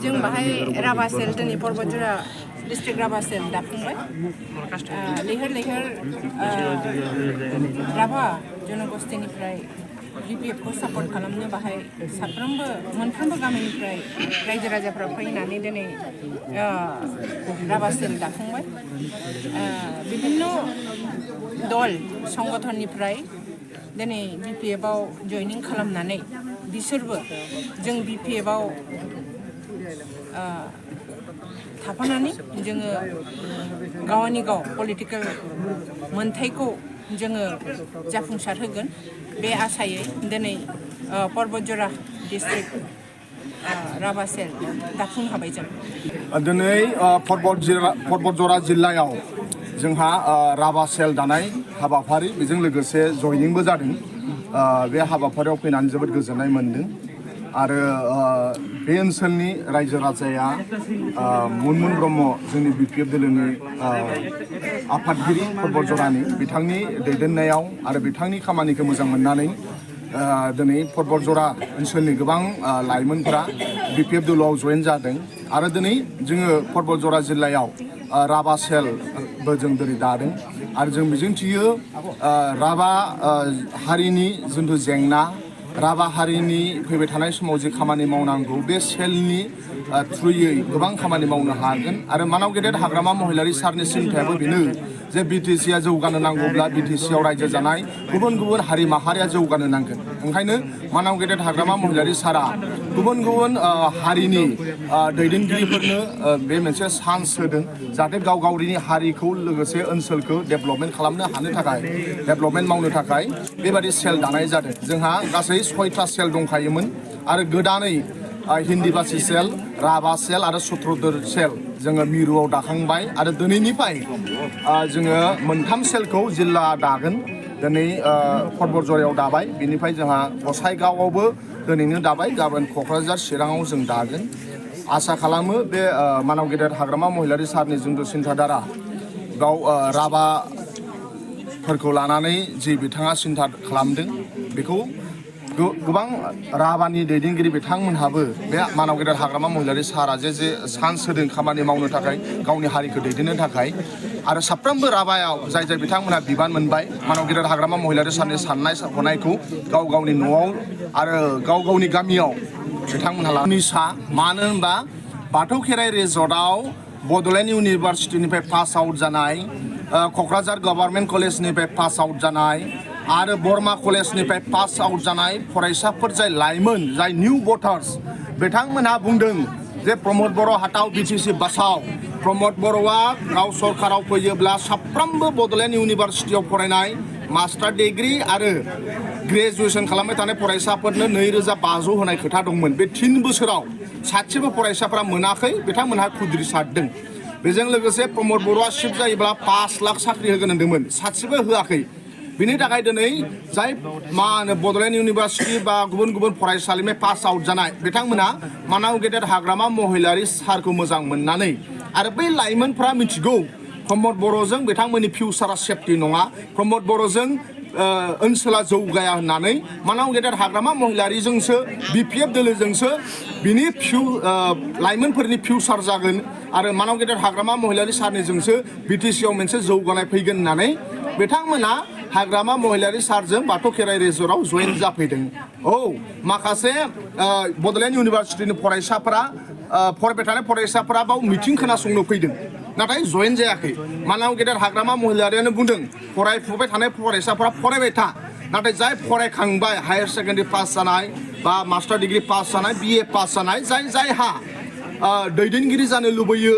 जों बाहाय राभा सेल दिनै बरबजरा डिस्ट्रिक्ट राभा सेल दाफुंबाय लैहोर लैहोर राभा जनगोष्ठीनिफ्राय BPF खौ सापर्ट खालामनो बाहाय मोनफ्रोमबो गामिनिफ्राय रायजो राजाफ्रा फैनानै दिनै राभा सेल दाफुंबाय बिभिन्न दल संगठननिफ्राय दिनै BPF आव जयनिं खालामनानै बिसोरबो जों BPF आव थाफानानै जोङो गावनि गाव पलिटिकल मोनथायखौ जोङो जाफुंसार होगोन बे आसायै दिनै बरबजरा डिस्ट्रिक्ट राभा सेल दाफुं हाबाय जों दिनै बरबजरा जिल्लायाव जोंहा राभा सेल दानाय हाबाफारि बेजों लोगोसे जयनिंबो जादों बे हाबाफारियाव फैनानै जोबोद गोजोननाय मोनदों आरो बे ओनसोलनि रायजो राजाया मुनमुन ब्रह्म जोंनि BPF दोलोनि आफादगिरि बरबजरानि बिथांनि दैदेननायाव आरो बिथांनि खामानिखौ मोजां मोननानै दिनै बरबजरा ओनसोलनि गोबां लाइमोनफोरा BPF दोलोआव जयेन जादों आरो दिनै जोङो बरबजरा जिल्लायाव राभा सेलबो जों दिनै दादों आरो जों मिजिंथियो राभा हारिनि जिथु जेंना राभा हारिनि फैबाय थानाय समाव जे खामानि मावनांगौ बे सेलनि थ्रुयै गोबां खामानि मावनो हागोन आरो मानाव गेदेर हाग्रामा महिलारि सारनि सिन्थायाबो बेनो जे BTCआ जौगानो नांगौब्ला BTCआव रायजो जानाय गुबुन गुबुन हारि माहारिया जौगानो नांगोन ओंखायनो मानाव गेदेर हाग्रामा महिलारि सारा गुबुन गुबुन हारिनि दैदेनगिरिफोरनो बे मोनसे चान्स होदों जाहाथे गाव गावनि हारिखौ लोगोसे ओनसोलखौ डेभेलपमेन्ट खालामनो हानो थाखाय डेभेलपमेन्ट मावनो थाखाय बेबादि सेल दानाय जादों जोंहा गासै 6टा सेल दंखायोमोन आरो गोदानै हिन्दी भाषी सेल राभा सेल आरो सत्रदर सेल जोङो मिरुआव दाखांबाय आरो दिनैनिफ्राय जोङो मोनथाम सेलखौ जिल्ला दागोन दिनै बरबजरायाव दाबाय बिनिफ्राय जोंहा गसाइगावआवबो दिनैनो दाबाय गाबोन क'क्राझार चिराङाव जों दागोन आसा खालामो बे मानाव गेदेर हाग्रामा महिलारि सारनि जिथु सिन्थाधारा गाव राभाफोरखौ लानानै जि बिथाङा सिन्था खालामदों बेखौ गोबां राभानि दैदेनगिरि बिथांमोनहाबो बे मानाव गेदेर हाग्रामा महिलारि सारा जे चान्स होदों खामानि मावनो थाखाय गावनि हारिखौ दैदेननो थाखाय आरो साफ्रोमबो राभायाव जाय बिथांमोनहा बिबान मोनबाय मानाव गेदेर हाग्रामा महिलारि सारनि साननाय हनायखौ गाव गावनि न'आव आरो गाव गावनि गामियाव बिथांमोनहा निसा मानो होनबा बाथौ खेराइ रिजर्टआव बड'लेण्ड इउनिभारसिटिनिफ्राय पास आउट जानाय क'क्राझार गभर्नमेन्ट कलेजनिफ्राय पास आउट जानाय आरो बर्मा कलेजनिफ्राय पास आउट जानाय फरायसाफोर जाय लाइमोन जाय निउ भटार्स बिथांमोनहा बुंदों जे प्रमद बर' हाताव BTC बासाव प्रमद बर'आ गाव सरकाराव फैयोब्ला साफ्रोमबो बड'लेण्ड इउनिभारसिटियाव फरायनाय मास्टार डिग्री आरो ग्रेजुएसन खालामबाय थानाय फरायसाफोरनो 2500 होनाय खोथा दंमोन बे 3 बोसोराव सासेबो फरायसाफोरा मोनाखै बिथांमोनहा खुद्रि सारदों बेजों लोगोसे प्रमद बर'आ शिफ्ट जायोब्ला 5 लाख साख्रि होगोन होनदोंमोन सासेबो होआखै बिनि थाखाय दिनै जाय बड'लेण्ड इउनिभारसिटि बा गुबुन गुबुन फरायसालिनिफ्राय पास आउट जानाय बिथांमोना मानाव गेदेर हाग्रामा महिलारि सारखौ मोजां मोननानै आरो बै लाइमोनफ्रा मिथिगौ प्रमद बर'जों बिथांमोननि फिउचारा सेफटि नङा प्रमद बर'जों ओनसोला जौगाया होननानै मानाव गेदेर हाग्रामा महिलारिजोंसो BPF दोलोजोंसो बिनि लाइमोनफोरनि फिउचार जागोन आरो मानाव गेदेर हाग्रामा महिलारि सारनिजोंसो BTCआव मोनसे जौगानाय फैगोन होननानै बिथांमोना हाग्रामा महिलारि सारजों बाथौ खेराइ रिजर्टआव जयेन जाफैदों माखासे बड'लेण्ड इउनिभारसिटिनि फरायसाफोरा फरायबाय थानाय फरायसाफोरा बाव मिटिं खोनासंनो फैदों नाथाय जयेन जायाखै मानाव गेदेर हाग्रामा महिलारियानो बुंदों फरायफुबाय थानाय फरायसाफोरा फरायबाय था नाथाय जाय फरायखांबाय हायार सेकेन्डारि पास जानाय बा मास्टार डिग्री पास जानाय BA पास जानाय जायहा दैदेनगिरि जानो लुबैयो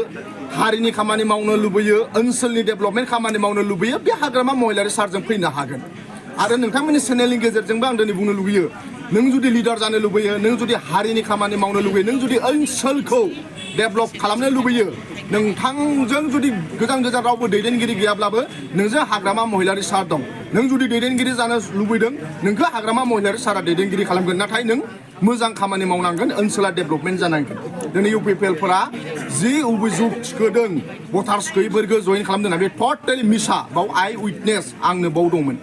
हारिनि खामानि मावनो लुबैयो ओनसोलनि डेभेलपमेन्ट खामानि मावनो लुबैयो बे हाग्रामा महिलारि सारजों फैनो हागोन आरो नोंथांमोननि चेनेलनि गेजेरजोंबो आं दिनै बुंनो लुबैयो नों जुदि लिडार जानो लुबैयो नों जुदि हारिनि खामानि मावनो लुबैयो नों जुदि ओनसोलखौ डेभेलप खालामनो लुबैयो नोंथांजों जुदि गोजान गोजान रावबो दैदेनगिरि गैयाब्लाबो नोंजों हाग्रामा महिलारि सार दं नों जुदि दैदेनगिरि जानो लुबैदों नोंखौ हाग्रामा महिलारि सारा दैदेनगिरि खालामगोन नाथाय नों मोजां खामानि मावनांगोन ओनसोला डेभेलपमेन्ट जानांगोन दिनै UPPLफोरा जि अभिजुग थिखोदों भटार्स गैयैफोरखौ जयेन खालामदों बे टटेलि मिसा बाव आइ उइटनेस आंनो बाव दंमोन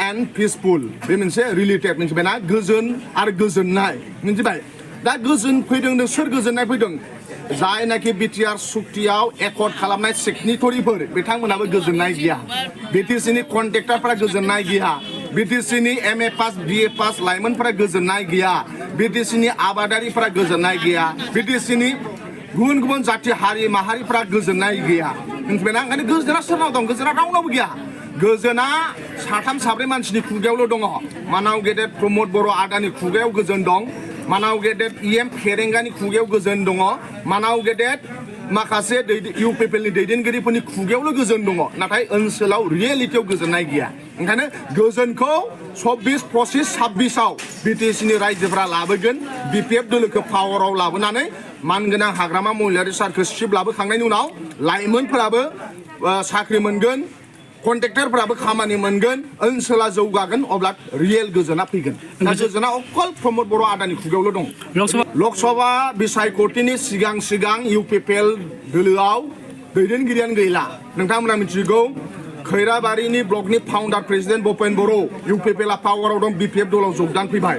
एन्ड पिसफुल बे मोनसे रिलेटेड मोनसे बेना गोजोन आरो गोजोननाय मिथिबाय दा गोजोन फैदों सोर गोजोननाय फैदों जायनाखि बिटिआर सुक्तियाव एकर्ड खालामनाय सिगनेटरिफोर बिथांमोनाबो गोजोननाय गैया बिटिसिनि कन्ट्रेक्टरफोरा गोजोननाय गैया बिटिसिनि MA पास BA पास लाइमोनफोरा गोजोननाय गैया बिटिसिनि आबादारिफोरा गोजोननाय गैया बिटिसिनि गुबुन गुबुन जाति हारि माहारिफोरा गोजोननाय गैया मिन्थिबायना ओंखायनो गोजोना सोरनाव दं गोजोना रावनावबो गैया गोजोना साथाम साब्रै मानसिनि खुगायावल' दङ मानाव गेदेर प्रमद बर' आदानि खुगायाव गोजोन दं मानाव गेदेर EM फेरेंगानि खुगायाव गोजोन दङ मानाव गेदेर माखासे UPPनि दैदेनगिरिफोरनि खुगायावल' गोजोन दङ नाथाय ओनसोलाव रियेलिटियाव गोजोननाय गैया ओंखायनो गोजोनखौ 24, 25, 26आव बिटिसिनि रायजोफोरा लाबोगोन BPF दोलोखौ पावाराव लाबोनानै मानगोनां हाग्रामा महिलारि सारखौ सिब लाबोखांनायनि उनाव लाइमोनफोराबो साख्रि मोनगोन कन्ट्रेक्टरफोराबो खामानि मोनगोन ओनसोला जौगागोन अब्ला रियेल गोजोना फैगोन दा गोजोना अकल प्रमद बर' आदानि खुगायावल' दं लकसभा बिसायख'थिनि सिगां UPPL दोलोआव दैदेनगिरियानो गैला नोंथांमोना मिथिगौ खैराबारिनि ब्लकनि फाउन्डार प्रेसिडेन्ट भुपेन बर' UPPLआ पावाराव दं BPF दलाव जगदान फैबाय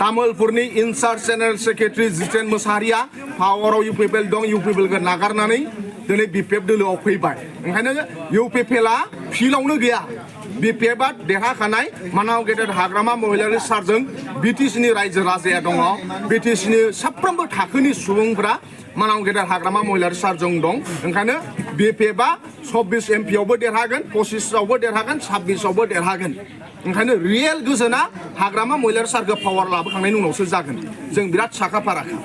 तामुलपुरनि in charge general secretary Jiten Mosahary पावाराव UPPL दं UPPLखौ नागारनानै दिनै BPF दोलोआव फैबाय ओंखायनो UPPLआ फिल्डआवनो गैया BPFआ देरहाखानाय मानाव गेदेर हाग्रामा महिलारि सारजों बिटिसिनि रायजो राजाया दङ बिटिसिनि साफ्रोमबो थाखोनि सुबुंफोरा मानाव गेदेर हाग्रामा महिलारि सारजों दं ओंखायनो BPFआ 24 MPआवबो देरहागोन 25आवबो देरहागोन 26आवबो देरहागोन ओंखायनो रियेल गोजोना हाग्रामा महिलारि सारखौ पावार लाबोखांनायनि उनावसो जागोन जों बिराद साखा फाराखा